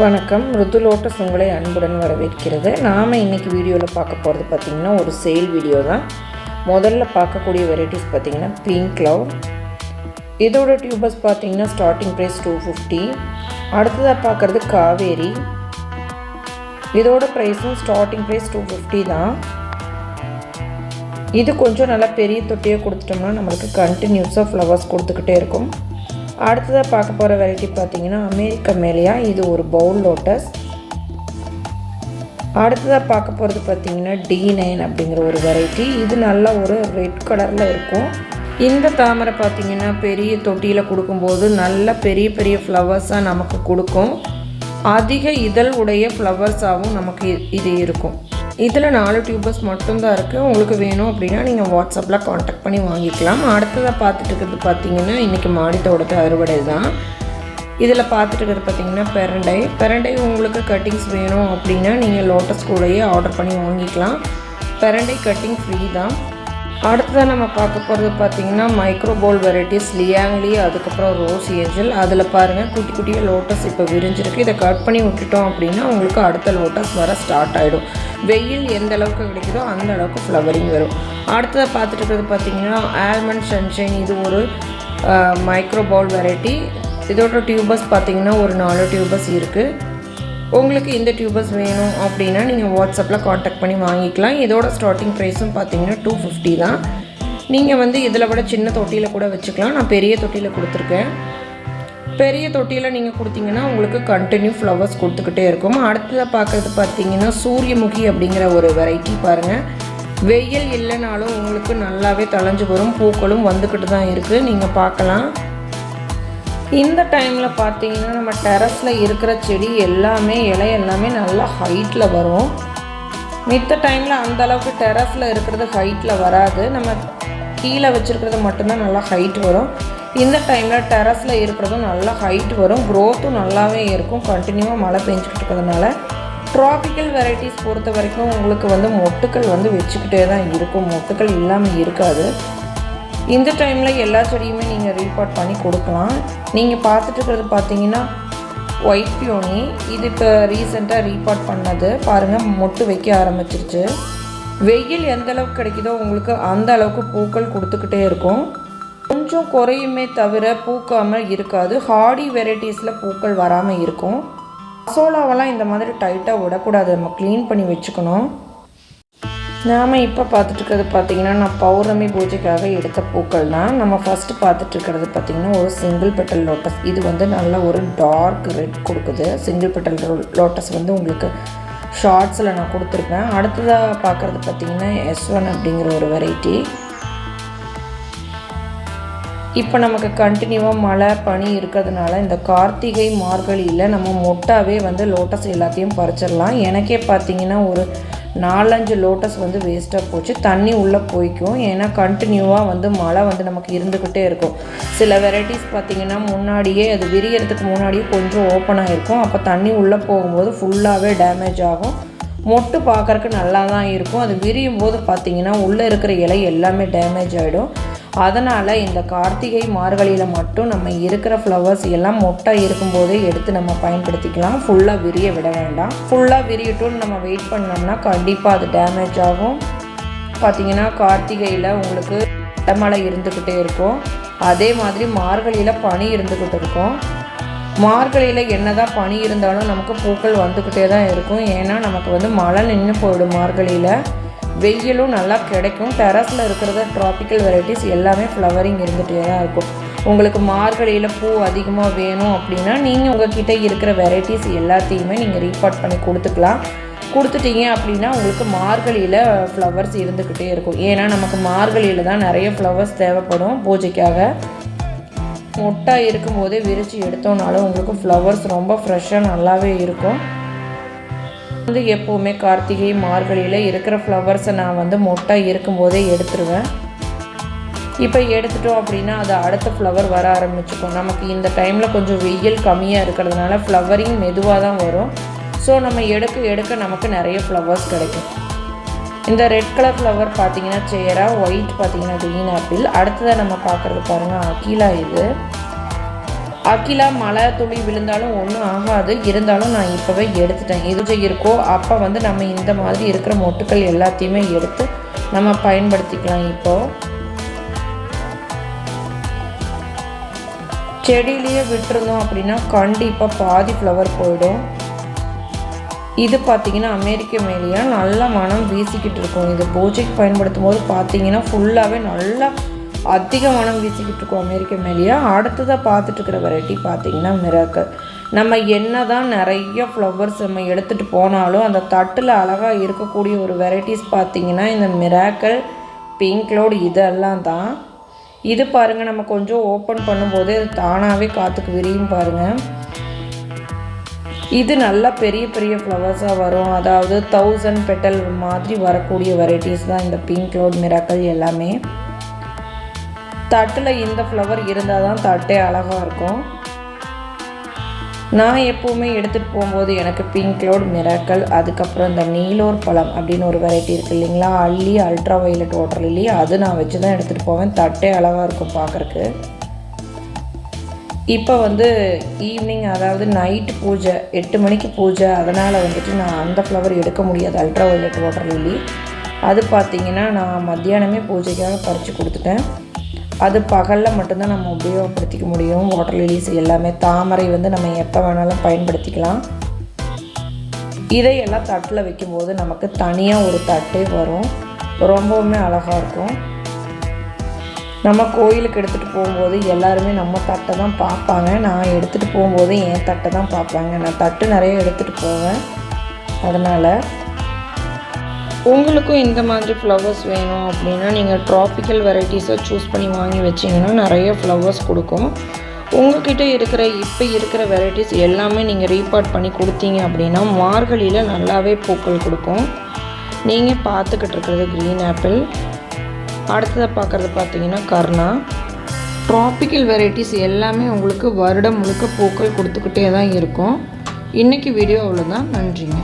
வணக்கம். ருது லோட்டஸ் உங்களை அன்புடன் வரவேற்கிறது. நாம் இன்றைக்கி வீடியோவில் பார்க்க போகிறது பார்த்திங்கன்னா ஒரு சேல் வீடியோ தான். முதல்ல பார்க்கக்கூடிய வெரைட்டிஸ் பார்த்திங்கன்னா பிங்க் க்ளவுட். இதோட டியூபர்ஸ் பார்த்திங்கன்னா ஸ்டார்டிங் ப்ரைஸ் 250. அடுத்ததாக பார்க்குறது காவேரி. இதோட ப்ரைஸும் ஸ்டார்டிங் ப்ரைஸ் 250 தான். இது கொஞ்சம் நல்லா பெரிய தொட்டியை கொடுத்துட்டோம்னா நம்மளுக்கு கண்டினியூஸாக ஃப்ளவர்ஸ் கொடுத்துக்கிட்டே இருக்கும். அடுத்ததாக பார்க்க போகிற வெரைட்டி பார்த்திங்கன்னா அமெரிக்கா மேலியா. இது ஒரு பவுல் லோட்டஸ். அடுத்ததாக பார்க்க போகிறது பார்த்திங்கன்னா D9 அப்படிங்கிற ஒரு வெரைட்டி. இது நல்லா ஒரு ரெட் கலரில் இருக்கும். இந்த தாமரை பார்த்திங்கன்னா பெரிய தொட்டியில் கொடுக்கும்போது நல்ல பெரிய பெரிய ஃப்ளவர்ஸாக நமக்கு கொடுக்கும். அதிக இதழ் உடைய ஃப்ளவர்ஸாகவும் நமக்கு இது இருக்கும். இதில் 4 டியூபர்ஸ் மட்டும்தான் இருக்குது. உங்களுக்கு வேணும் அப்படின்னா நீங்கள் வாட்ஸ்அப்பில் காண்டாக்ட் பண்ணி வாங்கிக்கலாம். அடுத்ததாக பார்த்துட்டு இருக்கிறது பார்த்திங்கன்னா இன்றைக்கி மாடி தோட்டத்து அறுவடை தான். இதில் பார்த்துட்டு இருக்கிறது பார்த்திங்கன்னா பெரண்டை உங்களுக்கு கட்டிங்ஸ் வேணும் அப்படின்னா நீங்கள் லோட்டஸ் கூடயே ஆர்டர் பண்ணி வாங்கிக்கலாம். பெரண்டை கட்டிங் ஃப்ரீ தான். அடுத்ததாக நம்ம பார்க்க போகிறது பார்த்திங்கன்னா மைக்ரோ பவுல் வெரைட்டிஸ் லியாங்லி, அதுக்கப்புறம் ரோஸ் ஏஞ்சல். அதில் பாருங்கள் குட்டி குட்டியாக லோட்டஸ் இப்போ விரிஞ்சிருக்கு. இதை கட் பண்ணி விட்டுட்டோம் அப்படின்னா உங்களுக்கு அடுத்த லோட்டஸ் வர ஸ்டார்ட் ஆகிடும். வெயில் எந்த அளவுக்கு கிடைக்குதோ அந்த அளவுக்கு ஃப்ளவரிங் வரும். அடுத்ததாக பார்த்துட்டு இருக்கிறது பார்த்திங்கன்னா ஆல்மண்ட் சன்ஷைன். இது ஒரு மைக்ரோ பவுல் வெரைட்டி. இதோட டியூபர்ஸ் பார்த்திங்கன்னா ஒரு 4 டியூபர்ஸ் இருக்குது. உங்களுக்கு இந்த டியூபர்ஸ் வேணும் அப்படின்னா நீங்கள் வாட்ஸ்அப்பில் காண்டாக்ட் பண்ணி வாங்கிக்கலாம். இதோட ஸ்டார்டிங் ப்ரைஸும் பார்த்தீங்கன்னா 250 தான். நீங்கள் இதில் விட சின்ன தொட்டியில் கூட வச்சுக்கலாம். நான் பெரிய தொட்டியில் கொடுத்துருக்கேன். பெரிய தொட்டியில் நீங்கள் கொடுத்தீங்கன்னா உங்களுக்கு கண்டினியூ ஃப்ளவர்ஸ் கொடுத்துக்கிட்டே இருக்கும். அடுத்ததாக பார்க்குறது பார்த்தீங்கன்னா சூரியமுகி அப்படிங்கிற ஒரு வெரைட்டி. பாருங்கள், வெயில் இல்லைனாலும் உங்களுக்கு நல்லாவே தளைஞ்சு வரும். பூக்களும் வந்துக்கிட்டு தான் இருக்குது, நீங்கள் பார்க்கலாம். இந்த டைமில் பார்த்தீங்கன்னா நம்ம டெரஸில் இருக்கிற செடி எல்லாமே எல்லாமே நல்லா ஹைட்டில் வரும். மித்த டைமில் அந்தளவுக்கு டெரஸில் இருக்கிறது ஹைட்டில் வராது. நம்ம கீழே வச்சுருக்கிறது மட்டும்தான் நல்லா ஹைட் வரும். இந்த டைமில் டெரஸில் இருக்கிறதும் நல்லா ஹைட் வரும். க்ரோத்தும் நல்லாவே இருக்கும். கண்டினியூவாக மழை பெஞ்சிக்கிட்டு இருக்கிறதுனால ட்ராபிக்கல் வெரைட்டிஸ் பொறுத்த வரைக்கும் உங்களுக்கு மொட்டுக்கள் வச்சுக்கிட்டே தான் இருக்கும். மொட்டுக்கள் இல்லாமல் இருக்காது. இந்த டைமில் எல்லா செடியுமே நீங்கள் ரீபாட் பண்ணி கொடுக்கலாம். நீங்கள் பார்த்துட்டு இருக்கிறது பார்த்தீங்கன்னா ஒயிட் பியோனி. இது இப்போ ரீசெண்டாக ரீபாட் பண்ணது. பாருங்கள், மொட்டு வைக்க ஆரம்பிச்சிருச்சு. வெயில் எந்த அளவுக்கு கிடைக்குதோ உங்களுக்கு அந்த அளவுக்கு பூக்கள் கொடுத்துக்கிட்டே இருக்கும். கொஞ்சம் குறையுமே தவிர பூக்காமல் இருக்காது. ஹார்டி வெரைட்டிஸில் பூக்கள் வராமல் இருக்கும். அசோலாவெல்லாம் இந்த மாதிரி டைட்டாக விடக்கூடாது, நம்ம க்ளீன் பண்ணி வச்சுக்கணும். நாம் இப்போ பார்த்துட்டு இருக்கிறது பார்த்திங்கன்னா நான் பௌர்ணமி பூஜைக்காக எடுத்த பூக்கள் தான். நம்ம ஃபஸ்ட்டு பார்த்துட்டு இருக்கிறது பார்த்திங்கன்னா ஒரு சிங்கிள் பெட்டல் லோட்டஸ். இது நல்ல ஒரு டார்க் ரெட் கொடுக்குது. சிங்கிள் பெட்டல் லோட்டஸ் உங்களுக்கு ஷார்ட்ஸில் நான் கொடுத்துருக்கேன். அடுத்ததாக பார்க்குறது பார்த்திங்கன்னா S1 அப்படிங்கிற ஒரு வெரைட்டி. இப்போ நமக்கு கண்டினியூவாக மழை பனி இருக்கிறதுனால இந்த கார்த்திகை மார்கழியில் நம்ம மொட்டாவே லோட்டஸ் எல்லாத்தையும் பறிச்சிடலாம். எனக்கே பார்த்திங்கன்னா ஒரு 4-5 லோட்டஸ் வேஸ்ட்டாக போச்சு. தண்ணி உள்ளே போய்க்கும். ஏன்னா கண்டினியூவாக மழை நமக்கு இருந்துக்கிட்டே இருக்கும். சில வெரைட்டிஸ் பார்த்திங்கன்னா முன்னாடியே அது விரியறதுக்கு முன்னாடியே கொஞ்சம் ஓப்பனாக இருக்கும். அப்போ தண்ணி உள்ளே போகும்போது ஃபுல்லாகவே டேமேஜ் ஆகும். மொட்டு பார்க்குறக்கு நல்லா தான் இருக்கும். அது விரியும் போது பார்த்திங்கன்னா உள்ளே இருக்கிற இலை எல்லாமே டேமேஜ் ஆகிடும். அதனால் இந்த கார்த்திகை மார்கழியில் மட்டும் நம்ம இருக்கிற ஃப்ளவர்ஸ் எல்லாம் மொட்டை இருக்கும்போதே எடுத்து நம்ம பயன்படுத்திக்கலாம். ஃபுல்லாக விரிய விட வேண்டாம். ஃபுல்லாக விரியட்டும் நம்ம வெயிட் பண்ணோம்னா கண்டிப்பாக அது டேமேஜ் ஆகும். பார்த்திங்கன்னா கார்த்திகையில் உங்களுக்கு மழை இருந்துக்கிட்டே இருக்கும். அதே மாதிரி மார்கழியில் பனி இருந்துக்கிட்டு இருக்கும். மார்கழியில் என்ன தான் பனி இருந்தாலும் நமக்கு பூக்கள் வந்துக்கிட்டே தான் இருக்கும். ஏன்னா நமக்கு மழை நின்று போயிடும். மார்கழியில் வெயிலும் நல்லா கிடைக்கும். டெரஸில் இருக்கிறத ட்ராபிக்கல் வெரைட்டிஸ் எல்லாமே ஃப்ளவரிங் இருந்துகிட்டே தான் இருக்கும். உங்களுக்கு மார்கழியில் பூ அதிகமாக வேணும் அப்படின்னா நீங்கள் உங்கள்கிட்ட இருக்கிற வெரைட்டிஸ் எல்லாத்தையுமே நீங்கள் ரீபாட் பண்ணி கொடுத்துட்டீங்க அப்படின்னா உங்களுக்கு மார்கழியில் ஃப்ளவர்ஸ் இருந்துக்கிட்டே இருக்கும். ஏன்னா நமக்கு மார்கழியில் தான் நிறைய ஃப்ளவர்ஸ் தேவைப்படும் பூஜைக்காக. மொட்டாக இருக்கும்போதே விரித்து எடுத்தோம்னாலும் உங்களுக்கு ஃப்ளவர்ஸ் ரொம்ப ஃப்ரெஷ்ஷாக நல்லாவே இருக்கும். எப்போவுமே கார்த்திகை மார்கழியில் இருக்கிற ஃப்ளவர்ஸை நான் மொட்டாக இருக்கும்போதே எடுத்துருவேன். இப்போ எடுத்துட்டோம் அப்படின்னா அது அடுத்த ஃப்ளவர் வர ஆரம்பிச்சுக்கும். நமக்கு இந்த டைமில் கொஞ்சம் வெயில் கம்மியாக இருக்கிறதுனால ஃப்ளவரிங் மெதுவாக தான் வரும். ஸோ நம்ம எடுக்க நமக்கு நிறைய ஃப்ளவர்ஸ் கிடைக்கும். இந்த ரெட் கலர் ஃப்ளவர் பார்த்திங்கன்னா சேரா, ஒயிட் பார்த்திங்கன்னா க்ரீன் ஆப்பிள். அடுத்ததாக நம்ம பார்க்குறது பாருங்கள் அகிலா. இது அகிலா மழை துளி விழுந்தாலும் ஒன்றும் ஆகாது, இருந்தாலும் நான் இப்போவே எடுத்துட்டேன். இது இருக்கோ அப்போ வந்து நம்ம இந்த மாதிரி இருக்கிற மொட்டுக்கள் எல்லாத்தையுமே எடுத்து நம்ம பயன்படுத்திக்கலாம். இப்போது செடியிலேயே விட்டுருந்தோம் அப்படின்னா கண்டிப்பாக பாதி ஃப்ளவர் போயிடும். இது பார்த்திங்கன்னா அமெரிக்க மேலியா நல்ல மனம் வீசிக்கிட்டு இருக்கும். இது பூஜைக்கு பயன்படுத்தும் போது பார்த்திங்கன்னா ஃபுல்லாகவே நல்லா அதிக மனம் வீசிக்கிட்டு இருக்கும் அமெரிக்க மேலியா. அடுத்ததாக பார்த்துட்டு இருக்கிற வெரைட்டி பார்த்திங்கன்னா மிராக்கல். நம்ம என்ன தான் நிறைய ஃப்ளவர்ஸ் நம்ம எடுத்துகிட்டு போனாலும் அந்த தட்டில் அழகாக இருக்கக்கூடிய ஒரு வெரைட்டிஸ் பார்த்திங்கன்னா இந்த மிராக்கல், பிங்க் க்ளவுட் இதெல்லாம் தான். இது பாருங்கள், நம்ம கொஞ்சம் ஓப்பன் பண்ணும்போது அது தானாகவே காற்றுக்கு விரியும் பாருங்கள். இது நல்லா பெரிய பெரிய ஃப்ளவர்ஸாக வரும். அதாவது 1000 பெட்டல் மாதிரி வரக்கூடிய வெரைட்டிஸ் தான் இந்த பிங்க் க்ளவுட், மிராக்கல் எல்லாமே. தட்டில் இந்த ஃப்ளவர் இருந்தால் தான் தட்டே அழகாக இருக்கும். நான் எப்போவுமே எடுத்துகிட்டு போகும்போது எனக்கு பிங்க் க்ளவுட், மிராக்கல், அதுக்கப்புறம் இந்த நீலோர் பழம் அப்படின்னு ஒரு வெரைட்டி இருக்குது இல்லைங்களா, அல்லி, அல்ட்ரா வயலட் வாட்டர் லில்லி, அது நான் வச்சு தான் எடுத்துகிட்டு போவேன். தட்டே அழகாக இருக்கும் பார்க்குறக்கு. இப்போ வந்து ஈவினிங், அதாவது நைட்டு பூஜை, 8 மணிக்கு பூஜை, அதனால் வந்துட்டு நான் அந்த ஃப்ளவர் எடுக்க முடியாது, அல்ட்ரா வயலட் வாட்டர் லில்லி. அது பார்த்திங்கன்னா நான் மத்தியானமே பூஜைக்காக பறித்து கொடுத்துட்டேன். அது பகலில் மட்டும்தான் நம்ம உபயோகப்படுத்திக்க முடியும். வாட்டர் லிலிஸ் எல்லாமே, தாமரை வந்து நம்ம எப்போ வேணாலும் பயன்படுத்திக்கலாம். இதையெல்லாம் தட்டில் வைக்கும்போது நமக்கு தனியாக ஒரு தட்டே வரும், ரொம்பவுமே அழகாக இருக்கும். நம்ம கோயிலுக்கு எடுத்துகிட்டு போகும்போது எல்லாருமே நம்ம தட்டை தான் பார்ப்பாங்க. நான் எடுத்துகிட்டு போகும்போது என் தட்டை தான் பார்ப்பாங்க. நான் தட்டு நிறைய எடுத்துகிட்டு போவேன். அதனால் உங்களுக்கும் இந்த மாதிரி ஃப்ளவர்ஸ் வேணும் அப்படின்னா நீங்கள் ட்ராபிக்கல் வெரைட்டிஸை சூஸ் பண்ணி வாங்கி வச்சிங்கன்னா நிறைய ஃப்ளவர்ஸ் கொடுக்கும். உங்கள்கிட்ட இப்போ இருக்கிற வெரைட்டிஸ் எல்லாமே நீங்கள் ரீபார்ட் பண்ணி கொடுத்தீங்க அப்படின்னா மார்கழியில் நல்லாவே பூக்கள் கொடுக்கும். நீங்கள் பார்த்துக்கிட்டு இருக்கிறது க்ரீன் ஆப்பிள். அடுத்ததை பார்க்குறது பார்த்தீங்கன்னா கர்ணா. ட்ராபிக்கல் வெரைட்டிஸ் எல்லாமே உங்களுக்கு வருடம் முழுக்க பூக்கள் கொடுத்துக்கிட்டே தான் இருக்கும். இன்றைக்கி வீடியோ அவ்வளோதான். நன்றிங்க.